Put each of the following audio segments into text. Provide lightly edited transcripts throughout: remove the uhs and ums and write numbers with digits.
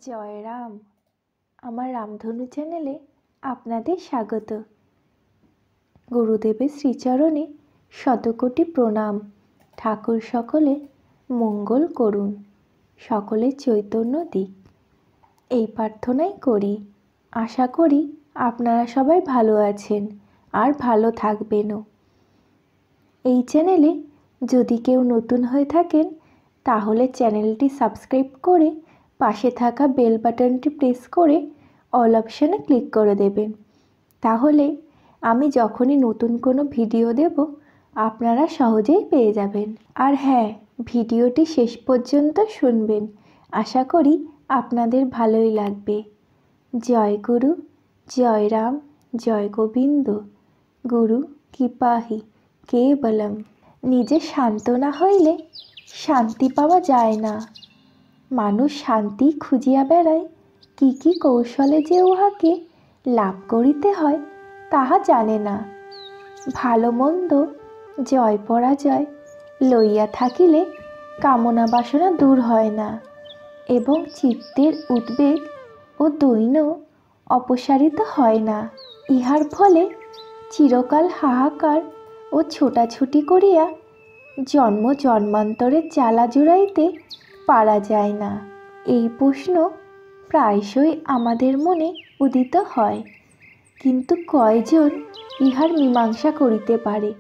জয় রাম। আমার রামধনু চ্যানেলে আপনাদের স্বাগত। গুরুদেবের শ্রীচরণে শতকোটি প্রণাম। ঠাকুর সকলে মঙ্গল করুন, সকলে চৈতন্য দিক, এই প্রার্থনাই করি। আশা করি আপনারা সবাই ভালো আছেন আর ভালো থাকবেনও। এই চ্যানেলে যদি কেউ নতুন হয়ে থাকেন তাহলে চ্যানেলটি সাবস্ক্রাইব করে পাশে থাকা বেল বাটনটি প্রেস করে অল অপশানে ক্লিক করে দেবেন। তাহলে আমি যখনই নতুন কোনো ভিডিও দেব আপনারা সহজেই পেয়ে যাবেন। আর হ্যাঁ, ভিডিওটি শেষ পর্যন্ত শুনবেন, আশা করি আপনাদের ভালোই লাগবে। জয় গুরু, জয় রাম, জয় গোবিন্দ, গুরু কৃপাহি কেবলম। নিজে শান্ত না হইলে শান্তি পাওয়া যায় না। মানুষ শান্তি খুঁজিয়া বেড়ায়, কি কি কৌশলে যে উহাকে লাভ করিতে হয় তাহা জানে না। ভালো মন্দ জয় পরাজয় লইয়া থাকিলে কামনা বাসনা দূর হয় না এবং চিত্তের উদ্বেগ ও দৈন্য অপসারিত হয় না। ইহার ফলে চিরকাল হাহাকার ও ছোটাছুটি করিয়া জন্ম জন্মান্তরের জ্বালা জুড়াইতে পারা যায় না। এই প্রশ্ন প্রায়শই আমাদের মনে উদিত হয়, কিন্তু কয়জন ইহার মীমাংসা করিতে পারে?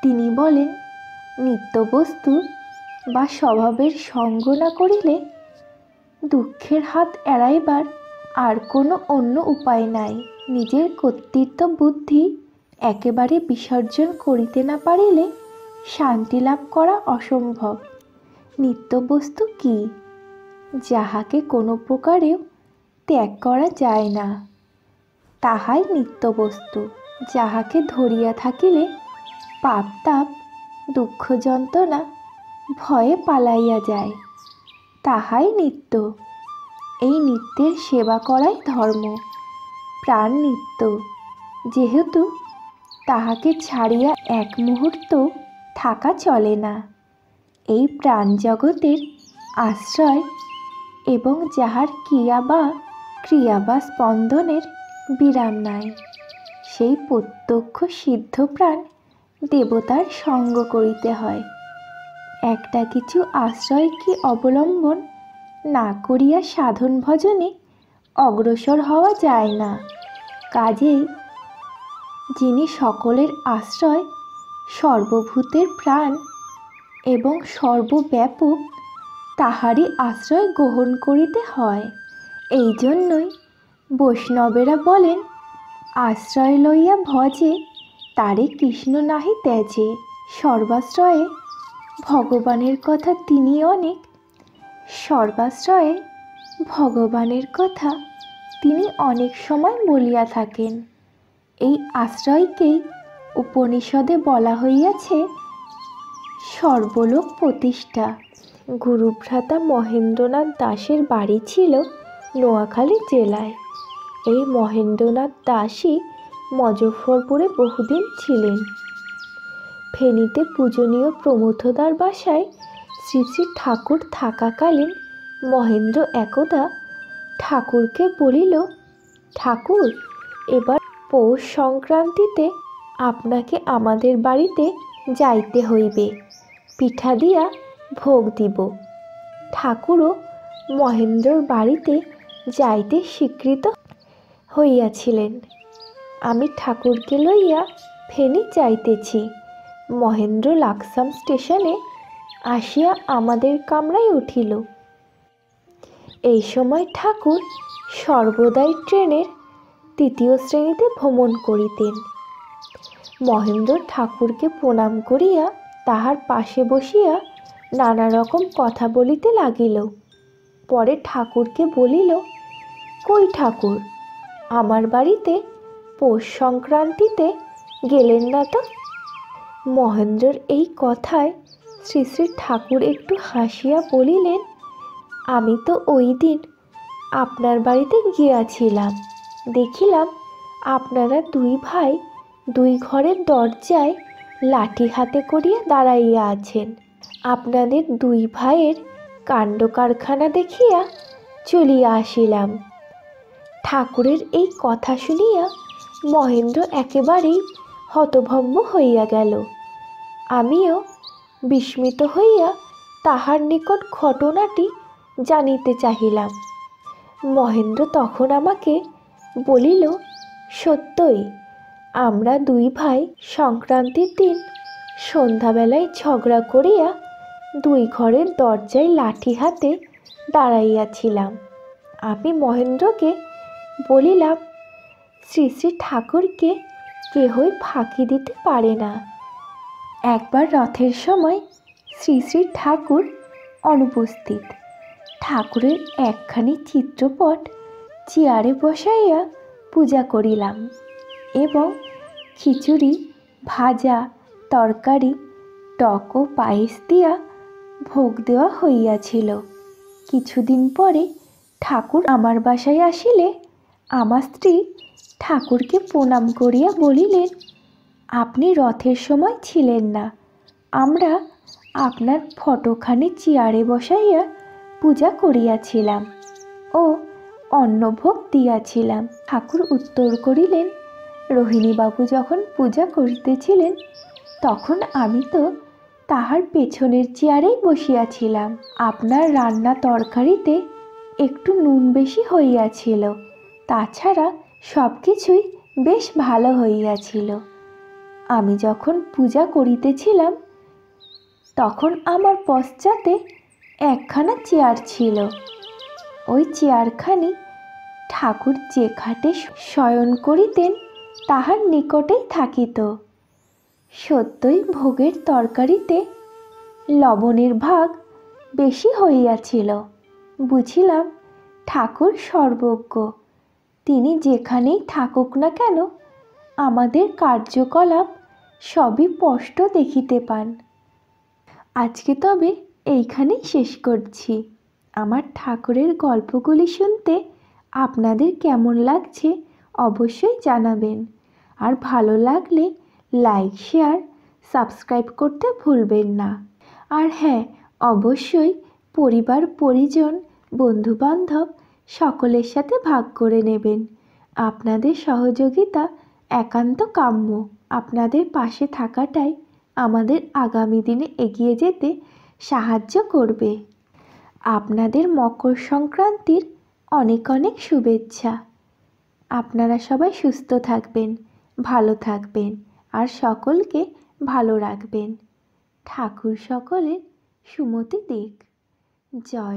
তিনি বলেন, নিত্যবস্তু বা স্বভাবের সঙ্গ না করিলে দুঃখের হাত এড়াইবার আর কোনো অন্য উপায় নাই। নিজের কর্তৃত্ব বুদ্ধি একেবারে বিসর্জন করিতে না পারিলে শান্তি লাভ করা অসম্ভব। নিত্যবস্তু কি? যাহাকে কোনো প্রকারেও ত্যাগ করা যায় না, তাহাই নিত্যবস্তু। যাহাকে ধরিয়া থাকিলে পাপ তাপ দুঃখ যন্ত্রণা ভয়ে পালাইয়া যায়, তাহাই নিত্য। এই নিত্যের সেবা করাই ধর্ম, প্রাণ নিত্য। যেহেতু তাহাকে ছাড়িয়া এক মুহূর্ত থাকা চলে না। এই প্রাণ জগতের আশ্রয় এবং যাহার ক্রিয়া বা স্পন্দনের বিরাম নাই, সেই প্রত্যক্ষ সিদ্ধ প্রাণ দেবতার সঙ্গ করিতে হয়। একটা কিছু আশ্রয় কি অবলম্বন না করিয়া সাধন ভজনে অগ্রসর হওয়া যায় না। কাজেই যিনি সকলের আশ্রয়, সর্বভূতের প্রাণ এবং সর্বব্যাপক, তাহারই আশ্রয় গ্রহণ করিতে হয়। এই জন্যই বৈষ্ণবেরা বলেন, আশ্রয় লইয়া ভজে তারে কৃষ্ণ নাহি ত্যাজে। সর্বাশ্রয়ে ভগবানের কথা তিনি অনেক, সর্বাশ্রয়ে ভগবানের কথা তিনি অনেক সময় বলিয়া থাকেন। এই আশ্রয়কেই উপনিষদে বলা হইয়াছে সর্বলোক প্রতিষ্ঠা। গুরুভ্রাতা মহেন্দ্রনাথ দাসের বাড়ি ছিল নোয়াখালী জেলায়। এই মহেন্দ্রনাথ দাসই মজফরপুরে বহুদিন ছিলেন। ফেনীতে পূজনীয় প্রমথদার বাসায় শ্রী শ্রী ঠাকুর থাকাকালীন মহেন্দ্র একদা ঠাকুরকে বলিল, ঠাকুর, এবার পৌষ সংক্রান্তিতে আপনাকে আমাদের বাড়িতে যাইতে হইবে, পিঠা দিয়া ভোগ দিব। ঠাকুরও মহেন্দ্রর বাড়িতে যাইতে স্বীকৃত হইয়াছিলেন। আমি ঠাকুরকে লইয়া ফেনী যাইতেছি। মহেন্দ্র লাকসাম স্টেশনে আসিয়া আমাদের কামরায় উঠিল। এই সময় ঠাকুর সর্বদাই ট্রেনের ৩য় শ্রেণীতে ভ্রমণ করিতেন। মহেন্দ্র ঠাকুরকে প্রণাম করিয়া তাহার পাশে বসিয়া নানা রকম কথা বলিতে লাগিল। পরে ঠাকুরকে বলিল, কই ঠাকুর, আমার বাড়িতে পৌষ সংক্রান্তিতে গেলেন না তো? মহেন্দ্রর এই কথায় শ্রী শ্রী ঠাকুর একটু হাসিয়া বলিলেন, আমি তো ওই দিন আপনার বাড়িতে গিয়াছিলাম, দেখিলাম আপনারা দুই ভাই দুই ঘরের দরজায় লাঠি হাতে করিয়া দাঁড়াইয়া আছেন। আপনাদের দুই ভাইয়ের কাণ্ড কারখানা দেখিয়া চলিয়া আসিলাম। ঠাকুরের এই কথা শুনিয়া মহেন্দ্র একেবারেই হতভম্ব হইয়া গেল। আমিও বিস্মিত হইয়া তাহার নিকট ঘটনাটি জানিতে চাহিলাম। মহেন্দ্র তখন আমাকে বলিল, সত্যই আমরা দুই ভাই সংক্রান্তির দিন সন্ধ্যাবেলায় ঝগড়া করিয়া দুই ঘরের দরজায় লাঠি হাতে দাঁড়াইয়াছিলাম। আমি মহেন্দ্রকে বলিলাম, শ্রী শ্রী ঠাকুরকে কেহই ফাঁকি দিতে পারে না। একবার রথের সময় শ্রী শ্রী ঠাকুর অনুপস্থিত। ঠাকুরের একখানি চিত্রপট চেয়ারে বসাইয়া পূজা করিলাম এবং খিচুড়ি, ভাজা, তরকারি, টক ও পায়েস দিয়া ভোগ দেওয়া হইয়াছিল। কিছুদিন পরে ঠাকুর আমার বাসায় আসিলে আমার স্ত্রী ঠাকুরকে প্রণাম করিয়া বলিলেন, আপনি রথের সময় ছিলেন না, আমরা আপনার ফটোখানি চেয়ারে বসাইয়া পূজা করিয়াছিলাম ও অন্নভোগ দিয়াছিলাম। ঠাকুর উত্তর করিলেন, রোহিণীবাবু যখন পূজা করিতেছিলেন তখন আমি তো তাহার পেছনের চেয়ারেই বসিয়াছিলাম। আপনার রান্না তরকারিতে একটু নুন বেশি হইয়াছিল, তাছাড়া সব কিছুই বেশ ভালো হইয়াছিল। আমি যখন পূজা করিতেছিলাম তখন আমার পশ্চাতে একখানা চেয়ার ছিল। ওই চেয়ারখানি ঠাকুর যে খাটে শয়ন করিতেন তাহার নিকটেই থাকিত। সত্যই ভোগের তরকারিতে লবণের ভাগ বেশি হইয়াছিল। বুঝিলাম ঠাকুর সর্বজ্ঞ, তিনি যেখানেই থাকুক না কেন আমাদের কার্যকলাপ সবই স্পষ্ট দেখিতে পান। আজকে তবে এইখানেই শেষ করছি। আমার ঠাকুরের গল্পগুলি শুনতে আপনাদের কেমন লাগছে অবশ্যই জানাবেন, আর ভালো লাগলে লাইক, শেয়ার, সাবস্ক্রাইব করতে ভুলবেন না। আর হ্যাঁ, অবশ্যই পরিবার, পরিজন, বন্ধুবান্ধব সকলের সাথে ভাগ করে নেবেন। আপনাদের সহযোগিতা একান্ত কাম্য। আপনাদের পাশে থাকাটাই আমাদের আগামী দিনে এগিয়ে যেতে সাহায্য করবে। আপনাদের মকর সংক্রান্তির অনেক অনেক শুভেচ্ছা। আপনারা সবাই সুস্থ থাকবেন, ভালো থাকবেন আর সকলকে ভালো রাখবেন। ঠাকুর সকলের সুমতি দিক। জয়।